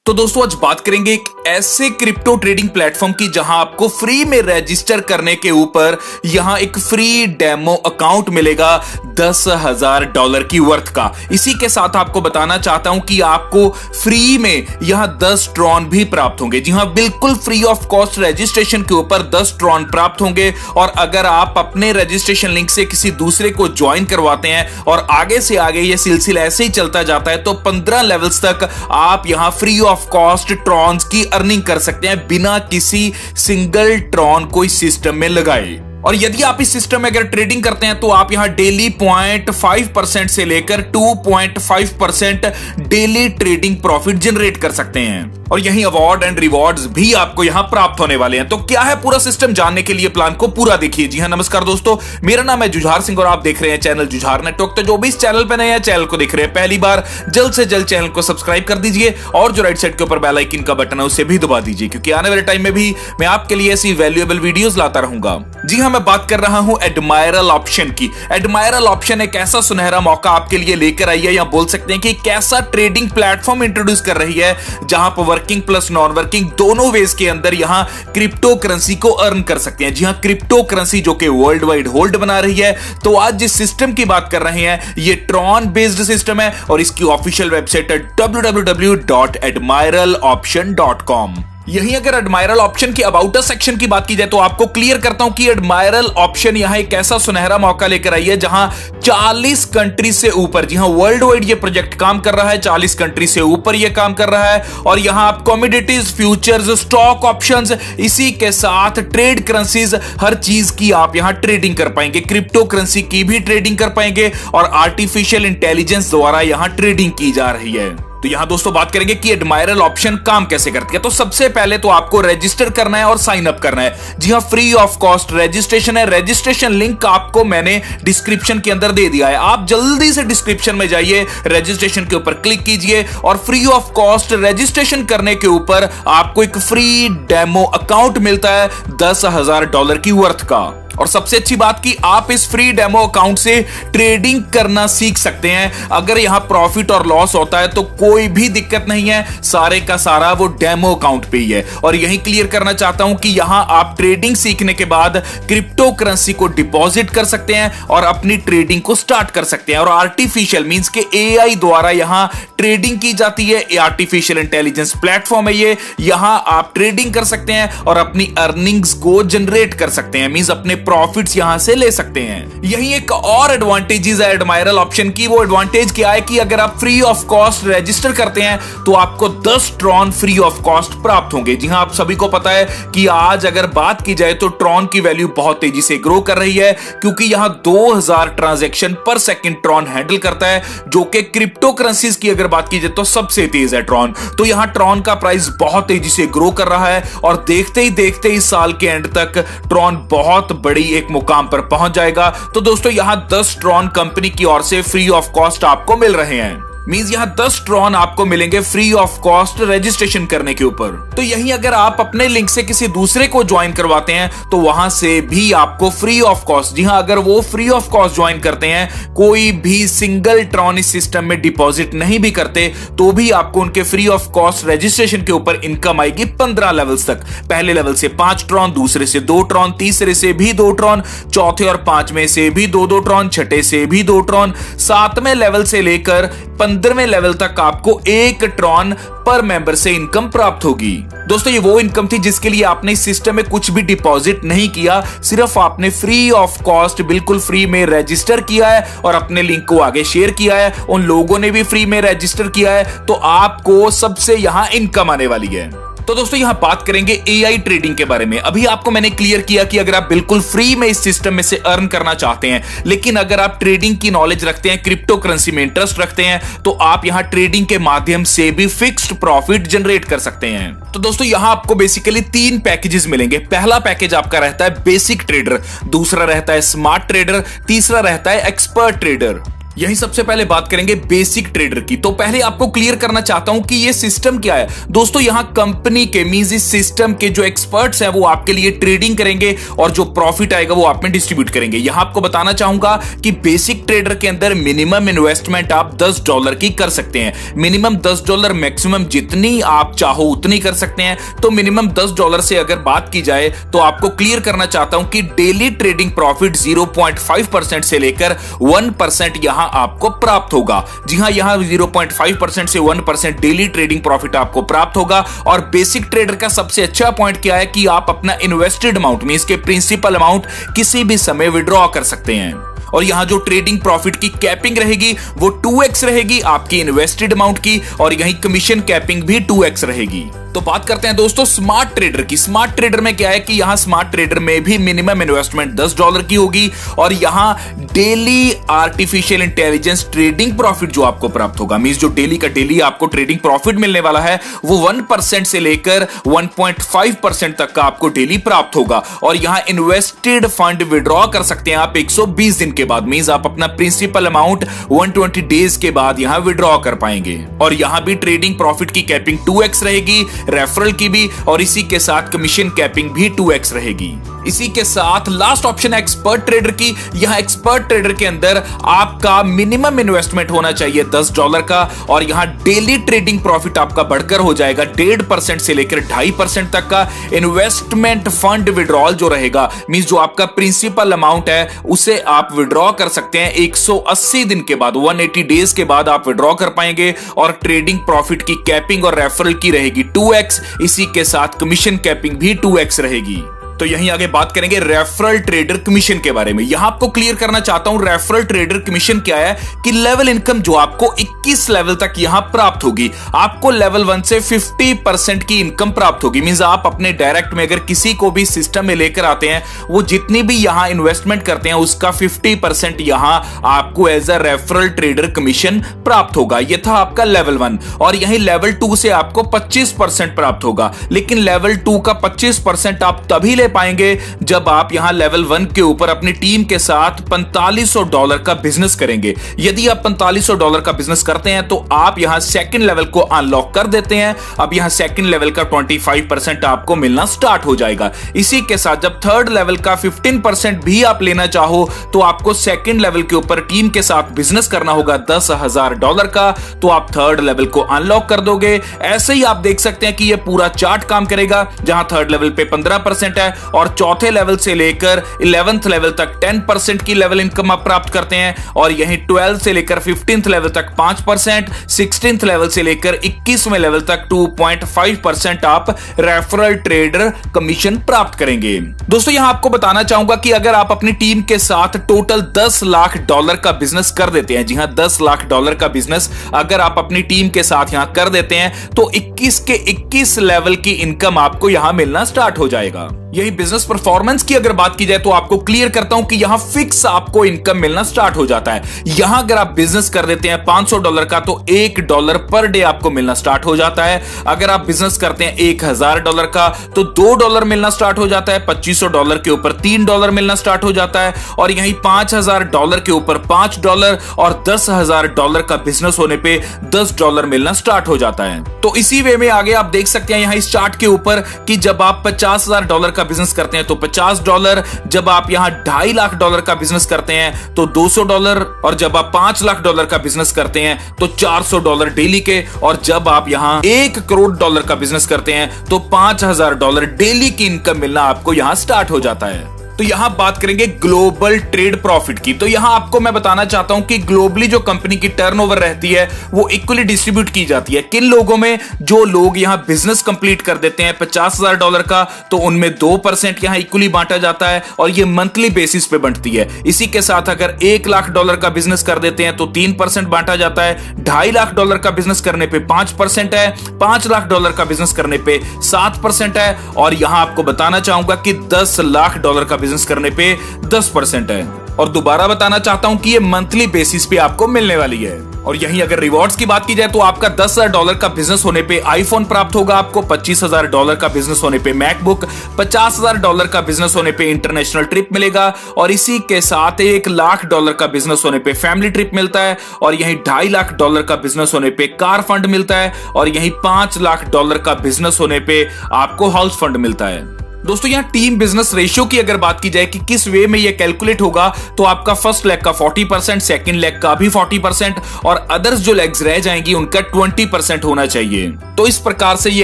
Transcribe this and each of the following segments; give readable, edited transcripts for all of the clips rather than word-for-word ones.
तो दोस्तों आज बात करेंगे एक ऐसे क्रिप्टो ट्रेडिंग प्लेटफॉर्म की जहां आपको फ्री में रजिस्टर करने के ऊपर यहां एक फ्री डेमो अकाउंट मिलेगा $10,000 की वर्थ का। इसी के साथ आपको बताना चाहता हूं कि आपको फ्री में यहां 10 ट्रॉन भी प्राप्त होंगे। जी हां, बिल्कुल फ्री ऑफ कॉस्ट रजिस्ट्रेशन के ऊपर 10 ट्रॉन प्राप्त होंगे। और अगर आप अपने रजिस्ट्रेशन लिंक से किसी दूसरे को ज्वाइन करवाते हैं और आगे से आगे ये सिलसिला ऐसे ही चलता जाता है तो 15 लेवल्स तक आप यहां फ्री ऑफ कॉस्ट ट्रॉन्स की अर्निंग कर सकते हैं बिना किसी सिंगल ट्रॉन को इस सिस्टम में लगाए। और यदि आप इस सिस्टम में अगर ट्रेडिंग करते हैं तो आप यहां डेली 0.5% से लेकर 2.5% डेली ट्रेडिंग प्रॉफिट जनरेट कर सकते हैं। और यही अवार्ड एंड रिवॉर्ड्स भी आपको यहां प्राप्त होने वाले हैं। तो क्या है पूरा सिस्टम, जानने के लिए प्लान को पूरा देखिए। जी हां, नमस्कार दोस्तों, मेरा नाम है जुझार सिंह और आप देख रहे हैं चैनल जुझार नेटवर्क। तो जो भी इस चैनल पर नए हैं, चैनल को देख रहे हैं पहली बार, जल्द से जल्द चैनल को सब्सक्राइब कर दीजिए और जो राइट साइड के ऊपर बेल आइकन का बटन है उसे भी दबा दीजिए, क्योंकि आने वाले टाइम में भी मैं आपके लिए ऐसी वैल्यूएबल वीडियोस लाता रहूंगा। जी हां, मैं बात कर रहा हूं एडमायरल ऑप्शन की। एडमायरल ऑप्शन एक ऐसा सुनहरा मौका आपके लिए लेकर आई है, या बोल सकते हैं कि एक ऐसा ट्रेडिंग प्लेटफॉर्म इंट्रोड्यूस कर रही है जहां पर वर्किंग प्लस नॉन वर्किंग दोनों वेज के अंदर यहां क्रिप्टो करेंसी को अर्न कर सकते हैं। जी हां, क्रिप्टो करेंसी जो कि वर्ल्ड वाइड होल्ड बना रही है। तो आज जिस सिस्टम की बात कर रहे हैं ये ट्रॉन बेस्ड सिस्टम है और इसकी ऑफिशियल वेबसाइट है www.admiraloption.com। यहीं अगर एडमायरल ऑप्शन की अबाउट अस सेक्शन की बात की जाए तो आपको क्लियर करता हूं कि एडमायरल ऑप्शन यहां एक ऐसा सुनहरा मौका लेकर आई है जहां 40 कंट्री से ऊपर, जी हां, वर्ल्ड वाइड ये प्रोजेक्ट काम कर रहा है। 40 कंट्री से ऊपर ये काम कर रहा है और यहां आप कमोडिटीज, फ्यूचर्स, स्टॉक ऑप्शंस, इसी के साथ ट्रेड करेंसीज, हर चीज की आप यहां ट्रेडिंग कर पाएंगे। क्रिप्टो करेंसी की भी ट्रेडिंग कर पाएंगे और आर्टिफिशियल इंटेलिजेंस द्वारा यहां ट्रेडिंग की जा रही है। तो यहां दोस्तों बात करेंगे कि एडमायरल ऑप्शन काम कैसे करती है। तो सबसे पहले तो आपको रजिस्टर करना है और साइन अप करना है। जी हां, फ्री ऑफ कॉस्ट रजिस्ट्रेशन है। रजिस्ट्रेशन लिंक आपको मैंने डिस्क्रिप्शन के अंदर दे दिया है। आप जल्दी से डिस्क्रिप्शन में जाइए, रजिस्ट्रेशन के ऊपर क्लिक कीजिए और फ्री ऑफ कॉस्ट रजिस्ट्रेशन करने के ऊपर आपको एक फ्री डेमो अकाउंट मिलता है $10,000 की वर्थ का। और सबसे अच्छी बात कि आप इस फ्री डेमो अकाउंट से ट्रेडिंग करना सीख सकते हैं। अगर यहां प्रॉफिट और लॉस होता है तो कोई भी दिक्कत नहीं है, सारे का सारा वो डेमो अकाउंट पे ही है। और यही क्लियर करना चाहता हूं कि यहां आप ट्रेडिंग सीखने के बाद क्रिप्टो करेंसी को डिपॉजिट कर सकते हैं और अपनी ट्रेडिंग को स्टार्ट कर सकते हैं। और आर्टिफिशियल मींस के एआई द्वारा यहां ट्रेडिंग की जाती है। आर्टिफिशियल इंटेलिजेंस प्लेटफॉर्म है ये। यहां आप ट्रेडिंग कर सकते हैं और अपनी अर्निंग्स को जनरेट कर सकते हैं, मींस अपने प्रॉफिट्स यहां से ले सकते हैं। यही एक और एडवांटेजेस है एडमायरल ऑप्शन की। वो एडवांटेज क्या है कि अगर आप फ्री ऑफ कॉस्ट रजिस्टर करते हैं तो आपको 10 ट्रॉन फ्री ऑफ कॉस्ट प्राप्त होंगे। जी हां, आप सभी को पता है कि आज अगर बात की जाए तो ट्रॉन की वैल्यू बहुत तेजी से ग्रो कर रही है, क्योंकि यहां 2000 ट्रांजैक्शन पर सेकंड ट्रॉन हैंडल करता है, जो कि क्रिप्टो करेंसीज की अगर बात की जाए तो सबसे तेज है ट्रॉन। तो यहां ट्रॉन का प्राइस बहुत तेजी से ग्रो कर रहा है और देखते ही देखते इस साल के एंड तक ट्रॉन बहुत बड़ी एक मुकाम पर पहुंच जाएगा। तो दोस्तों यहां 10 ट्रॉन कंपनी की ओर से फ्री ऑफ कॉस्ट आपको मिल रहे हैं। मींस यहां 10 ट्रॉन आपको मिलेंगे फ्री ऑफ कॉस्ट रजिस्ट्रेशन करने के ऊपर। तो यही अगर आप अपने लिंक से किसी दूसरे को ज्वाइन करवाते हैं तो वहां से भी आपको फ्री ऑफ कॉस्ट, जी हां, अगर वो फ्री ऑफ कॉस्ट ज्वाइन करते हैं, कोई भी सिंगल ट्रॉन इस सिस्टम में डिपॉजिट नहीं भी करते, तो भी आपको उनके फ्री ऑफ कॉस्ट रजिस्ट्रेशन के ऊपर इनकम आएगी 15 लेवल्स तक। पहले लेवल से 5 ट्रॉन, दूसरे से 2 ट्रॉन, तीसरे से भी 2 ट्रॉन, चौथे और 5वें से भी 2-2 ट्रॉन, छठे से भी 2 ट्रॉन, 7वें लेवल से लेकर 15वें लेवल तक आपको 1 ट्रॉन पर मेंबर से इनकम प्राप्त होगी। दोस्तों ये वो इनकम थी जिसके लिए आपने इस सिस्टम में कुछ भी डिपॉजिट नहीं किया, सिर्फ आपने फ्री ऑफ कॉस्ट बिल्कुल फ्री में रजिस्टर किया है और अपने लिंक को आगे शेयर किया है। उन लोगों ने भी फ्री में रजिस्टर किया है, तो आपको सबसे यहां इनकम आने वाली है। तो दोस्तों यहां बात करेंगे एआई ट्रेडिंग के बारे में। अभी आपको मैंने क्लियर किया कि अगर आप बिल्कुल फ्री में इस सिस्टम में से अर्न करना चाहते हैं, लेकिन अगर आप ट्रेडिंग की नॉलेज रखते हैं, क्रिप्टो करेंसी में इंटरेस्ट रखते हैं, तो आप यहां ट्रेडिंग के माध्यम से भी फिक्स्ड प्रॉफिट जनरेट कर सकते हैं। तो दोस्तों यहां आपको बेसिकली 3 पैकेजेस मिलेंगे। पहला पैकेज आपका रहता है बेसिक ट्रेडर, दूसरा रहता है स्मार्ट ट्रेडर, तीसरा रहता है एक्सपर्ट ट्रेडर। यही सबसे पहले बात करेंगे बेसिक ट्रेडर की। तो पहले आपको क्लियर करना चाहता हूं कि ये सिस्टम क्या है। दोस्तों यहां कंपनी के मींस इस सिस्टम के जो एक्सपर्ट्स हैं वो आपके लिए ट्रेडिंग करेंगे और जो प्रॉफिट आएगा वो आप में डिस्ट्रीब्यूट करेंगे। यहां आपको बताना चाहूंगा कि बेसिक ट्रेडर के अंदर मिनिमम इन्वेस्टमेंट आप $10 की कर सकते हैं। मिनिमम $10, मैक्सिमम जितनी आप चाहो उतनी कर सकते हैं। तो मिनिमम $10 से अगर बात की जाए तो आपको क्लियर करना चाहता हूं कि डेली ट्रेडिंग प्रॉफिट 0.5% से लेकर 1% यहां आपको प्राप्त होगा। जी हां, यहां 0.5% से 1% डेली ट्रेडिंग प्रॉफिट आपको प्राप्त होगा। और बेसिक ट्रेडर का सबसे अच्छा पॉइंट क्या है कि आप अपना इन्वेस्टेड अमाउंट मींस के प्रिंसिपल अमाउंट किसी भी समय विड्रॉ कर सकते हैं। और यहां जो ट्रेडिंग प्रॉफिट की कैपिंग रहेगी वो 2x रहेगी आपकी इन्वेस्टेड अमाउंट की, और यहीं कमीशन कैपिंग भी 2x रहेगी। तो बात करते हैं दोस्तों स्मार्ट ट्रेडर की। स्मार्ट ट्रेडर में क्या है कि यहां स्मार्ट ट्रेडर में भी मिनिमम इन्वेस्टमेंट $10 की होगी, और यहां daily artificial intelligence trading profit जो आपको प्राप्त होगा मींस जो डेली का डेली आपको ट्रेडिंग प्रॉफिट मिलने वाला है वो 1% से लेकर 1.5% तक का आपको डेली प्राप्त होगा। और यहां इन्वेस्टेड फंड विड्रॉ कर सकते हैं आप 120 दिन के बाद, मींस आप अपना प्रिंसिपल अमाउंट 120 डेज के बाद यहां विड्रॉ कर पाएंगे। और यहां भी ट्रेडिंग प्रॉफिट की कैपिंग 2x रहेगी, रेफरल की भी, और इसी के साथ कमीशन कैपिंग भी 2x रहेगी। इसी के साथ लास्ट ऑप्शन है एक्सपर्ट ट्रेडर की। यहां एक्सपर्ट ट्रेडर के अंदर आपका मिनिमम इन्वेस्टमेंट होना चाहिए $10 का, और यहां डेली ट्रेडिंग प्रॉफिट आपका बढ़कर हो जाएगा 1.5% से लेकर 2.5% तक का। इन्वेस्टमेंट फंड विड्रॉल जो रहेगा मींस जो आपका प्रिंसिपल अमाउंट है उसे आप विड्रॉ कर सकते हैं 180 दिन के बाद, 180 डेज के बाद आप विड्रॉ कर पाएंगे। और ट्रेडिंग प्रॉफिट की कैपिंग और रेफरल की रहेगी 2x, इसी के साथ कमीशन कैपिंग भी 2x रहेगी। तो यहीं आगे बात करेंगे रेफरल ट्रेडर कमीशन के बारे में। यहां आपको क्लियर करना चाहता हूं रेफरल ट्रेडर कमीशन क्या है कि लेवल इनकम जो आपको 21 लेवल तक यहां प्राप्त होगी, आपको लेवल 1 से 50% की इनकम प्राप्त होगी। मींस आप अपने डायरेक्ट में अगर किसी को भी सिस्टम में लेकर आते हैं, वो जितनी भी यहां इन्वेस्टमेंट करते हैं उसका 50% यहां आपको as a referral trader commission प्राप्त होगा। यह था आपका लेवल 1। और यहीं लेवल 2 से आपको 25% प्राप्त होगा, लेकिन लेवल 2 का 25% आप तभी पाएंगे जब आप यहां लेवल 1 के ऊपर अपनी टीम के साथ $4500 का बिजनेस करेंगे। यदि आप $4500 का बिजनेस करते हैं तो आप यहां सेकंड लेवल को अनलॉक कर देते हैं। अब यहां सेकंड लेवल का 25% आपको मिलना स्टार्ट हो जाएगा। इसी के साथ जब थर्ड लेवल का 15% भी आप लेना चाहो तो आपको सेकंड लेवल के ऊपर टीम के साथ बिजनेस करना होगा $10,000 का, तो आप थर्ड लेवल को अनलॉक कर दोगे। ऐसे ही आप देख सकते हैं कि यह पूरा चार्ट काम करेगा, जहां थर्ड लेवल पे 15% है और चौथे लेवल से लेकर 11th लेवल तक 10% की लेवल इनकम आप प्राप्त करते हैं। और यहीं 12 से लेकर 15th लेवल तक 5%, 16th लेवल से लेकर 21वें लेवल तक 2.5% आप रेफरल ट्रेडर कमीशन प्राप्त करेंगे। दोस्तों यहां आपको बताना चाहूंगा कि अगर आप अपनी टीम के साथ टोटल $10 लाख का बिजनेस कर देते हैं, जी हां $10 लाख का बिजनेस अगर आप अपनी टीम के साथ यहां कर देते हैं तो 21 के 21 लेवल की इनकम आपको यहां मिलना स्टार्ट हो जाएगा। यही बिजनेस परफॉर्मेंस की अगर बात की जाए तो आपको क्लियर करता हूं कि यहां फिक्स आपको इनकम मिलना स्टार्ट हो जाता है। यहां अगर आप बिजनेस कर देते हैं $500 का तो $1 पर डे आपको मिलना स्टार्ट हो जाता है। अगर आप बिजनेस करते हैं $1000 का तो $2 मिलना स्टार्ट हो जाता है। $2500 के ऊपर $3 मिलना स्टार्ट हो जाता है। और यहीं $5000 के ऊपर $5 और $10,000 का बिजनेस होने पे $10 मिलना स्टार्ट हो जाता है। तो इसी वे में आगे आप देख सकते हैं यहां इस चार्ट के ऊपर कि जब आप $50,000 का बिजनेस करते हैं तो $50, जब आप यहां $2.5 लाख का बिजनेस करते हैं तो $200, और जब आप $5 लाख का बिजनेस करते हैं तो $400 डेली के, और जब आप यहां $1 करोड़ का बिजनेस करते हैं तो $5000 डेली की इनकम मिलना आपको यहां स्टार्ट हो जाता है। तो यहां बात करेंगे ग्लोबल ट्रेड प्रॉफिट की। तो यहां आपको मैं बताना चाहता हूं कि ग्लोबली जो कंपनी की टर्नओवर रहती है वो इक्वली डिस्ट्रीब्यूट की जाती है। किन लोगों में? जो लोग यहां बिजनेस कंप्लीट कर देते हैं $50,000 का तो उनमें 2% यहां इक्वली बांटा जाता है, और ये मंथली बेसिस पे बंटती है। इसी के साथ अगर $1 लाख का बिजनेस कर देते हैं तो 3% बांटा जाता है। $2.5 लाख का बिजनेस करने पे 5% है। $5 लाख का बिजनेस करने पे 7% है। और यहां आपको बताना चाहूंगा कि $10 लाख का बिजनेस करने पे 10% है। और दोबारा बताना चाहता हूं कि ये मंथली बेसिस पे आपको मिलने वाली है। और यहीं अगर रिवॉर्ड्स की बात की जाए तो आपका $10,000 का बिजनेस होने पे आईफोन प्राप्त होगा आपको, $25,000 का बिजनेस होने पे मैकबुक, $50,000 का बिजनेस होने पे इंटरनेशनल ट्रिप मिलेगा, और इसी के साथ $1,00,000 का बिजनेस होने पे फैमिली ट्रिप मिलता है, और यहीं $2.5 लाख का बिजनेस होने पे कार फंड मिलता है, और यहीं $5 लाख का बिजनेस होने पे आपको हाउस फंड मिलता है। दोस्तों यहाँ टीम बिजनेस रेशियो की अगर बात की जाए कि किस वे में ये कैलकुलेट होगा, तो आपका फर्स्ट लेग का 40%, सेकंड लेग का भी 40%, और अदर्स जो लेग्स रह जाएंगी उनका 20% होना चाहिए। तो इस प्रकार से ये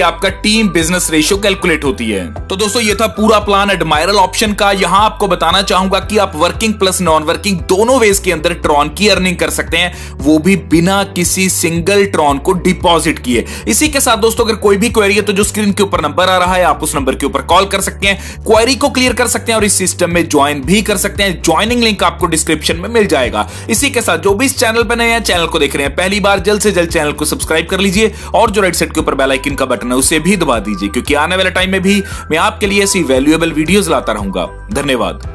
आपका टीम बिजनेस रेशियो कैलकुलेट होती है। तो दोस्तों ये था पूरा प्लान एडमायरल ऑप्शन का। यहां आपको बताना चाहूंगा कि आप वर्किंग प्लस नॉन वर्किंग दोनों वेज के अंदर ट्रॉन की अर्निंग कर सकते हैं, वो भी बिना किसी सिंगल ट्रॉन को डिपॉजिट किए। इसी के साथ दोस्तों अगर कोई भी क्वेरी है तो जो स्क्रीन के ऊपर नंबर आ रहा है आप उस नंबर के ऊपर कॉल कर सकते हैं, क्वेरी को क्लियर कर सकते हैं और इस सिस्टम में ज्वाइन भी कर सकते हैं। ज्वाइनिंग लिंक आपको डिस्क्रिप्शन में मिल जाएगा। इसी के साथ जो भी इस चैनल पर नए हैं, चैनल को देख रहे हैं पहली बार, जल्द से जल्द चैनल को सब्सक्राइब कर लीजिए और जो राइट साइड के ऊपर बेल आइकन का बटन है उसे भी दबा दीजिए, क्योंकि आने वाले टाइम में भी मैं आपके लिए ऐसी वैल्यूएबल वीडियोस लाता रहूंगा। धन्यवाद।